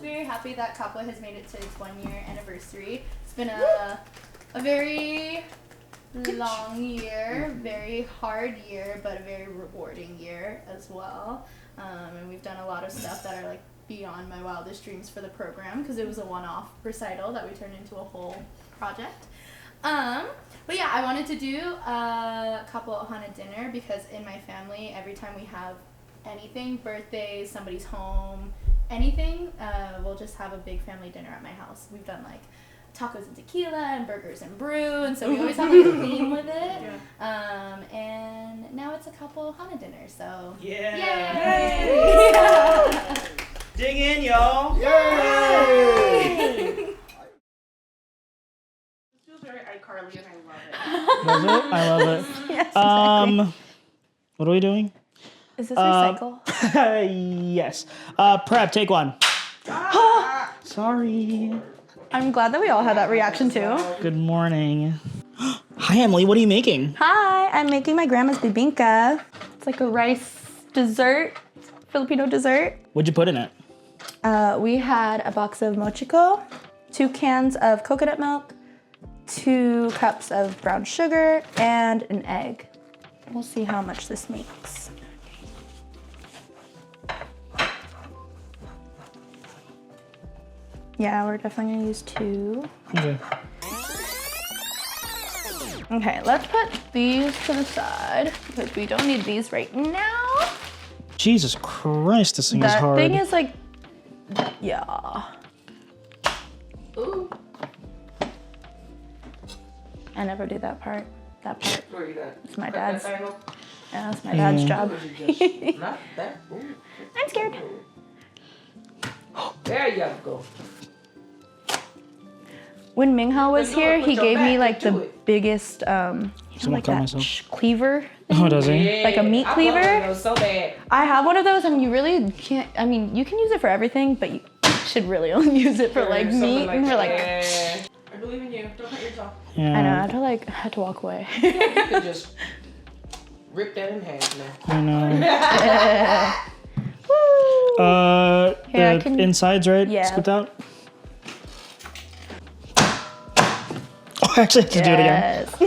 very happy that Kapwa has made it to its 1-year anniversary. It's been a very long year, very hard year, but a very rewarding year as well. And we've done a lot of stuff that are like beyond my wildest dreams for the program because it was a one-off recital that we turned into a whole project. But yeah, I wanted to do a Kapwa Ohana dinner because in my family, every time we have anything, birthdays, somebody's home, anything, we'll just have a big family dinner at my house. We've done like tacos and tequila and burgers and brew, and so we always have like a theme with it. Yeah. And now it's a Kapwa Ohana dinner, so yeah. Yay! Yeah. Dig in, y'all! Yay! Very iCarly and I love it. Was it? I love it. Yes, exactly. What are we doing? Is this recycle? Yes. Prep, take one. Sorry. I'm glad that we all had that reaction too. Good morning. Hi, Emily. What are you making? Hi, I'm making my grandma's bibingka. It's like a rice dessert, Filipino dessert. What'd you put in it? We had a box of mochiko, 2 cans of coconut milk, 2 cups of brown sugar, and an egg. We'll see how much this makes. Yeah, we're definitely gonna use 2. Okay. Okay, let's put these to the side because we don't need these right now. Jesus Christ, this thing is hard. That thing is like, yeah. Ooh. I never do that part. That part. Where you got? It's my dad's. Yeah, that's my Mm. dad's job. Not that. Ooh. I'm scared. There you go. When Minghao was Then do it. here, Put he your gave me back like the into it. biggest, Someone like cut that myself. cleaver. Oh, does he? Yeah, Like a meat I cleaver? wanted those so bad. I have one of those, and you really can't. I mean, you can use it for everything, but you should really only use it for like Something meat and for like. yeah. I believe in you. Don't cut yourself. Yeah. I know. I had to walk away. You could just rip that in half now. I know. Woo! Here, I The can- insides, right? Yeah. Scooped out? Oh, I actually have to do it again. Yes. From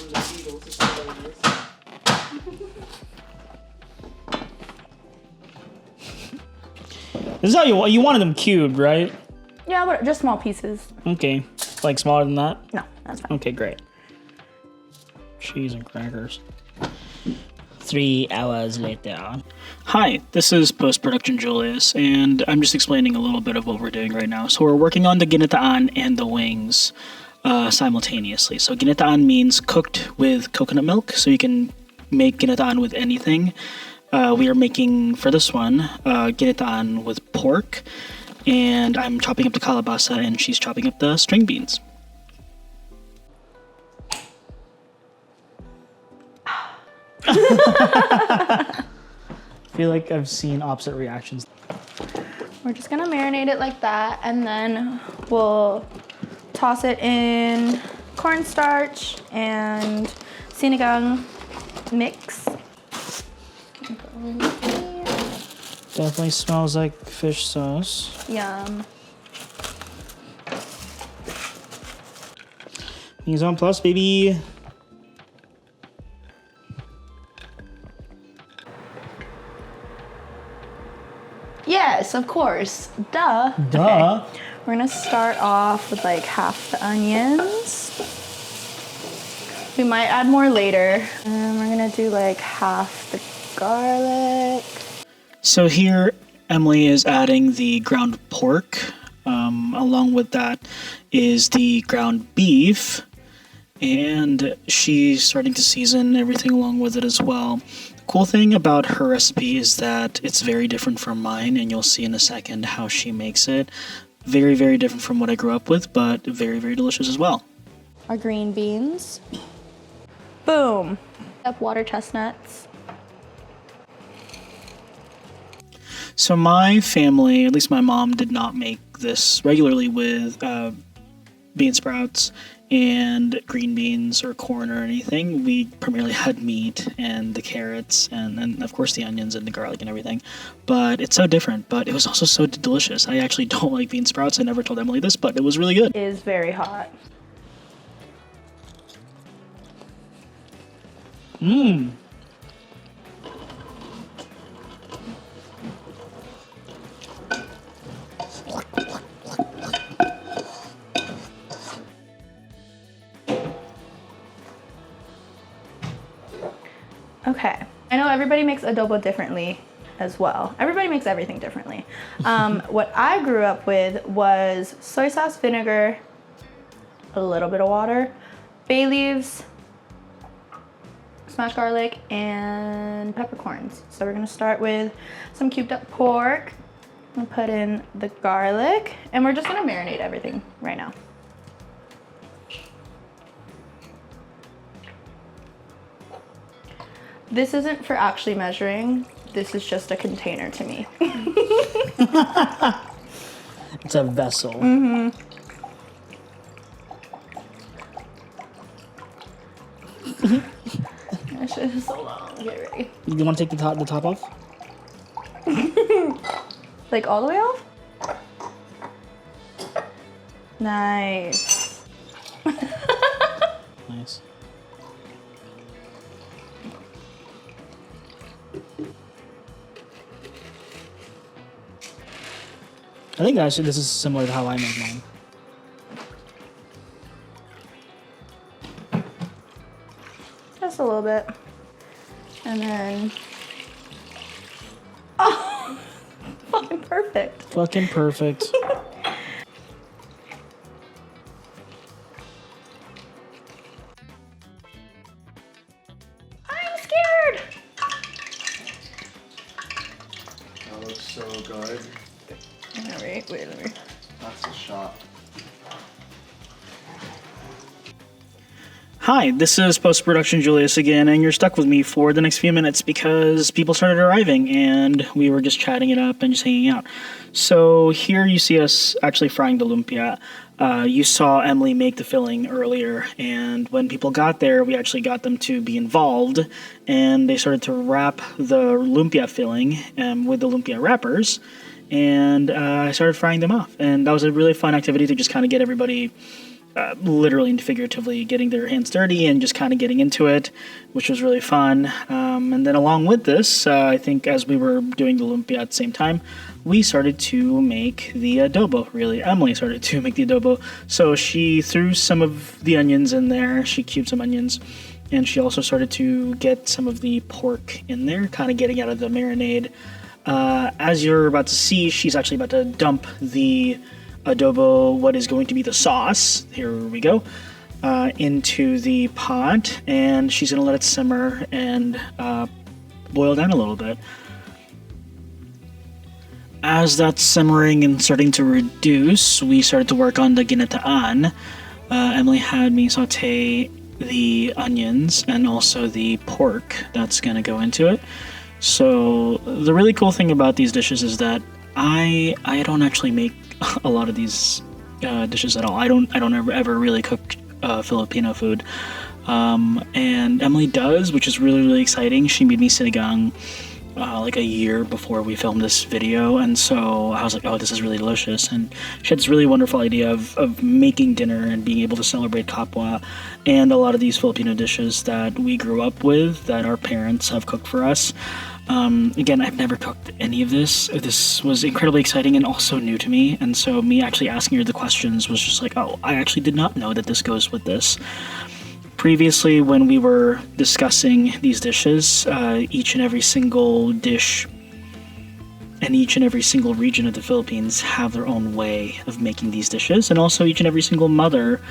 the Beatles, it's hilarious. This is how you wanted them cubed, right? Yeah, but just small pieces. Okay. Like smaller than that? No, that's fine. Okay, great. Cheese and crackers. 3 hours later. Hi, this is post-production Julius, and I'm just explaining a little bit of what we're doing right now. So we're working on the ginitaan and the wings simultaneously. So ginitaan means cooked with coconut milk, so you can make ginitaan with anything. We are making, for this one, ginitaan with pork, and I'm chopping up the kalabasa, and she's chopping up the string beans. I feel like I've seen opposite reactions. We're just gonna marinate it like that, and then we'll toss it in cornstarch and sinigang mix. Definitely smells like fish sauce. Yum. He's on plus, baby. Yes, of course. Duh. Duh. Okay. We're gonna start off with like half the onions. We might add more later. And we're gonna do like half the garlic. So here, Emily is adding the ground pork. Along with that is the ground beef. And she's starting to season everything along with it as well. The cool thing about her recipe is that it's very different from mine, and you'll see in a second how she makes it. Very, very different from what I grew up with, but very, very delicious as well. Our green beans. Boom. Up water chestnuts. So my family, at least my mom, did not make this regularly with bean sprouts and green beans or corn or anything. We primarily had meat and the carrots and of course the onions and the garlic and everything. But it's so different, but it was also so delicious. I actually don't like bean sprouts. I never told Emilie this, but it was really good. It is very hot. Mmm. Okay, I know everybody makes adobo differently as well. Everybody makes everything differently. What I grew up with was soy sauce, vinegar, a little bit of water, bay leaves, smashed garlic, and peppercorns. So we're gonna start with some cubed up pork. I'm gonna put in the garlic, and we're just gonna marinate everything right now. This isn't for actually measuring. This is just a container to me. It's a vessel. Mm-hmm. That shit is so long. Get ready. You want to take the top off? Like all the way off? Nice. Nice. I think actually this is similar to how I make mine. Just a little bit. And then, oh, fucking perfect. Fucking perfect. I'm scared. That looks so good. All right, wait, let me. That's a shot. Hi, this is post-production Julius again, and you're stuck with me for the next few minutes because people started arriving and we were just chatting it up and just hanging out. So here you see us actually frying the lumpia. You saw Emilie make the filling earlier, and when people got there, we actually got them to be involved, and they started to wrap the lumpia filling with the lumpia wrappers, and I started frying them off. And that was a really fun activity to just kind of get everybody literally and figuratively getting their hands dirty and just kind of getting into it, which was really fun. And then along with this, I think as we were doing the lumpia at the same time, we started to make the adobo, really. Emilie started to make the adobo. So she threw some of the onions in there, she cubed some onions, and she also started to get some of the pork in there, kind of getting out of the marinade. As you're about to see, she's actually about to dump the adobo, what is going to be the sauce, here we go, into the pot, and she's going to let it simmer and boil down a little bit. As that's simmering and starting to reduce, we started to work on the ginataan. Emilie had me saute the onions and also the pork that's going to go into it. So the really cool thing about these dishes is that I don't actually make a lot of these dishes at all. I don't ever really cook Filipino food, and Emilie does, which is really exciting. She made me sinigang like a year before we filmed this video, and so I was like, oh, this is really delicious. And she had this really wonderful idea of making dinner and being able to celebrate Kapwa and a lot of these Filipino dishes that we grew up with, that our parents have cooked for us. Again, I've never cooked any of this. This was incredibly exciting and also new to me, and so me actually asking her the questions was just like, oh, I actually did not know that this goes with this. Previously, when we were discussing these dishes, each and every single dish and each and every single region of the Philippines have their own way of making these dishes, and also each and every single mother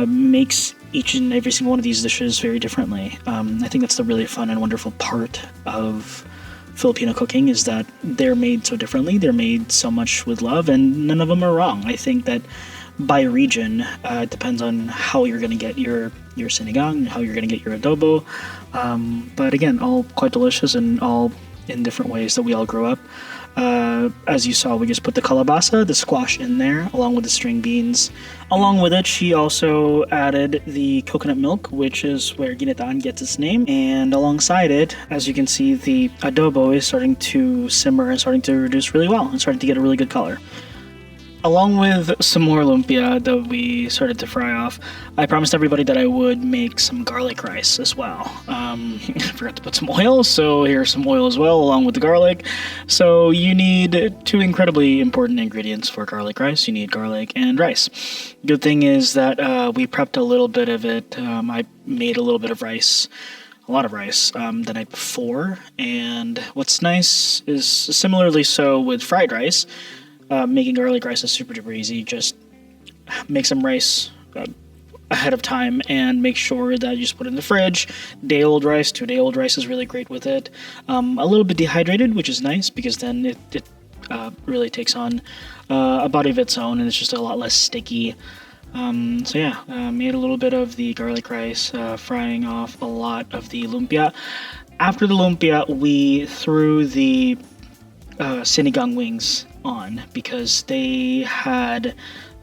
makes each and every single one of these dishes very differently. I think that's the really fun and wonderful part of Filipino cooking, is that they're made so differently, they're made so much with love, and none of them are wrong. I think that by region, it depends on how you're going to get your sinigang, how you're going to get your adobo, but again, all quite delicious and all in different ways that we all grew up. as you saw, we just put the kalabasa, the squash in there, along with the string beans. Along with it, she also added the coconut milk, which is where ginataan gets its name. And alongside it, as you can see, the adobo is starting to simmer and starting to reduce really well and starting to get a really good color. Along with some more lumpia that we started to fry off, I promised everybody that I would make some garlic rice as well. I forgot to put some oil, so here's some oil as well, along with the garlic. So you need two incredibly important ingredients for garlic rice. You need garlic and rice. Good thing is that we prepped a little bit of it. I made a little bit of rice. A lot of rice the night before. And what's nice is, similarly so with fried rice, making garlic rice is super duper easy. Just make some rice ahead of time and make sure that you just put it in the fridge. Day-old rice, 2-day-old rice is really great with it. A little bit dehydrated, which is nice because then it really takes on a body of its own and it's just a lot less sticky. So yeah, made a little bit of the garlic rice, frying off a lot of the lumpia. After the lumpia, we threw the sinigang wings on because they had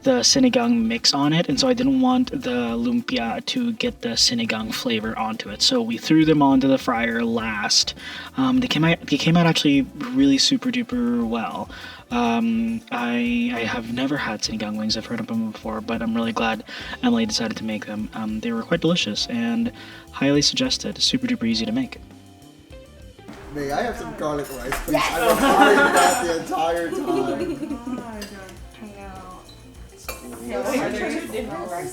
the sinigang mix on it, and so I didn't want the lumpia to get the sinigang flavor onto it. So we threw them onto the fryer last. They came out actually really super duper well. I have never had sinigang wings. I've heard of them before, but I'm really glad Emilie decided to make them. They were quite delicious and highly suggested. Super duper easy to make. May I have some garlic rice, please? Yes! I've been eyeing that the entire time. I know. Are there two different rice?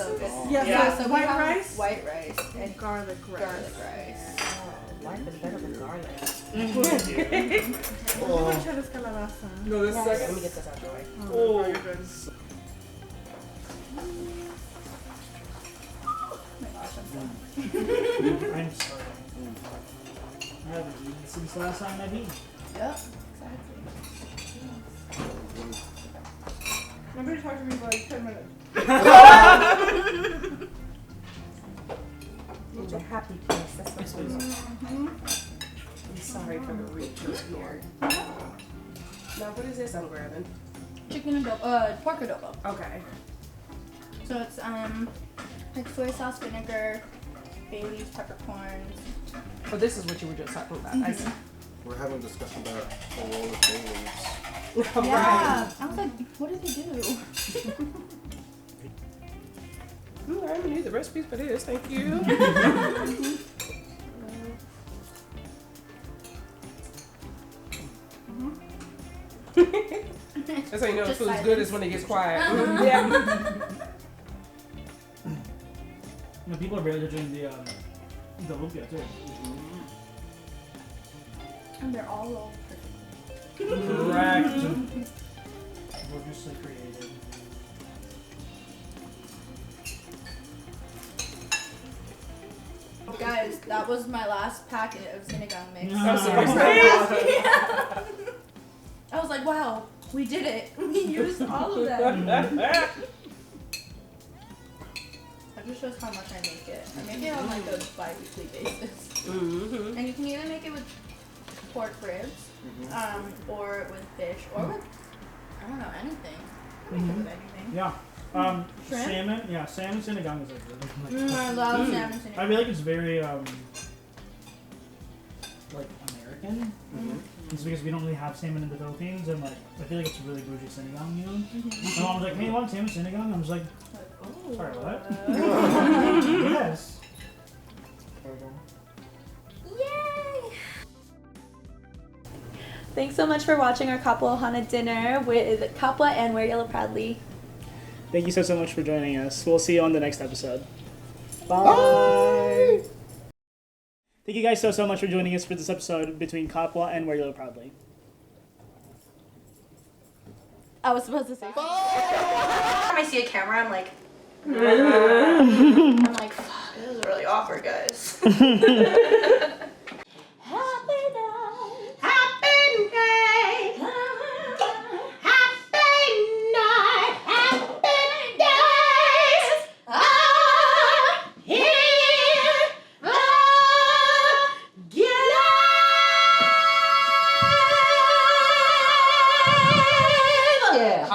Yeah, so white rice? White rice and garlic rice. Garlic rice. Life is better than garlic. Oh. No, this second. Let me get this out of the way. Oh, very good. I'm sorry. I haven't eaten since last time I've eaten. Yep, exactly. Nobody talked to me for like 10 minutes. It's a happy place. That's what it is. I'm sorry for the reach here. Now, what is this I'm grabbing? Chicken adobo, pork adobo. Okay. So it's like soy sauce, vinegar, bay leaves, peppercorns. Oh, this is what you were just talking about. I see. We're having a discussion about a roll of bay leaves. Yeah, I was like, what did they do? I'm gonna need the recipes for this. Thank you. That's how you know the Just food's silence. good is when it gets quiet. Yeah. You know, people are really enjoying the lumpia too. And they're all rolled perfectly. Correct. Gorgeously created. Guys, that was my last packet of sinigang mix. I'm I was like, wow, we did it. We used all of them. sorry. That just shows how much I make it. I make it on like a bi-weekly basis. Mm-hmm. And you can either make it with pork ribs, or with fish, or with, I don't know, anything. I make it with anything. Yeah. Shrimp? Salmon. Yeah, salmon sinigang is like I love salmon sinigang. I feel like it's very like American. It's because we don't really have salmon in the Philippines, and like I feel like it's really bougie sinigang, you know. My mom's like, "Hey, you want salmon sinigang?" I'm just like, Oh. "Sorry, what?" Yes. Yay! Thanks so much for watching our Kapwa Ohana dinner with Kapwa and Wear Yellow Proudly. Thank you so much for joining us. We'll see you on the next episode. Bye. Thank you guys so much for joining us for this episode between Kapwa and Wear Yellow Proudly. I was supposed to say something. Every time I see a camera, I'm like, fuck, this is really awkward, guys.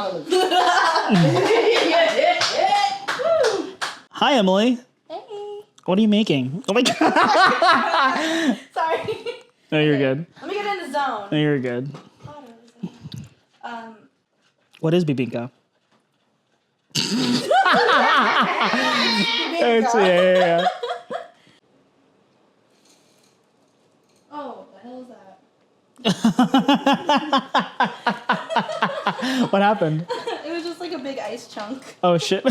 silence. Hi, Emily. Hey. What are you making? Oh my god. Sorry. No, you're good. Let me get in the zone. No, you're good. What is bibingka? Yeah. Oh, the hell is that? What happened? It was just like a big ice chunk. Oh shit. Oh,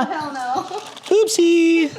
hell no. Oopsie.